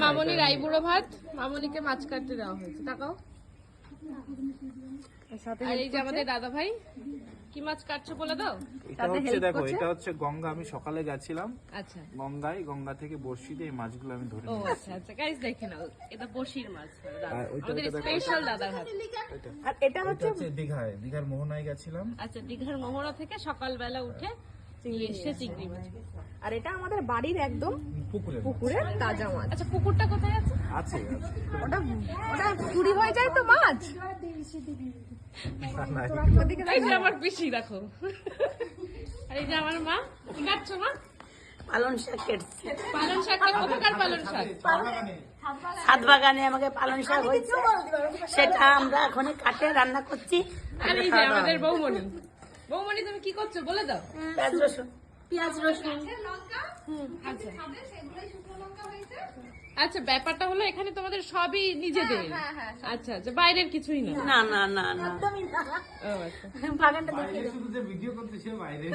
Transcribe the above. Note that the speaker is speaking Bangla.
মামনির আইবুড়ো ভাত, মামনিকে মাছ কাটতে দেওয়া হয়েছে। তাকাও। আর এই যে আমাদের দাদা ভাই, কি মাছ কাটছো বলে দাও। এটা হচ্ছে দেখো, এটা হচ্ছে গঙ্গা। আমি সকালে গেছিলাম আচ্ছা, গঙ্গা থেকে বড়শি দিয়ে এই মাছগুলো আমি ধরে ও নিয়ে আচ্ছা আচ্ছা গাইস দেখে নাও, এটা বড়শির মাছ দাদা, আর ওইটা আমাদের দেখো। স্পেশাল দাদার হাত। আর এটা এটা হচ্ছে দীঘার মোহনায় গেছিলাম। আচ্ছা, দীঘার মোহনা থেকে সকালবেলা উঠে এসে চিংড়ি মাছ। আর এটা আমাদের বাড়ির একদম পুকুরের তাজা মাছ। আচ্ছা, পুকুরটা কোথায় আছে? আছে ওটা ওটা চুরি হয়ে যায় তো মাছ। ওদিকে এই যে আমার পিসি দেখো, আর এই যে আমার মা। কি কাটছো মা? পালন শাক কেটছে। পালন শাকটা কোথাকার পালন শাক? ছাদ বাগানে আমাকে পালন শাক হয়েছে, সেটা আমরা এখন কাটে রান্না করছি। আর এই যে আমাদের বৌমনি। বৌমনি তুমি কি করছো বলে দাও। পেঁয়াজ রসুন আচ্ছা আচ্ছা, ব্যাপারটা হলো এখানে তোমাদের সবই নিজেদের। আচ্ছা আচ্ছা, বাইরের কিছুই না। না না না না ও আচ্ছা, বাগানটা দেখে শুধু যে ভিডিও করতে সে বাইরে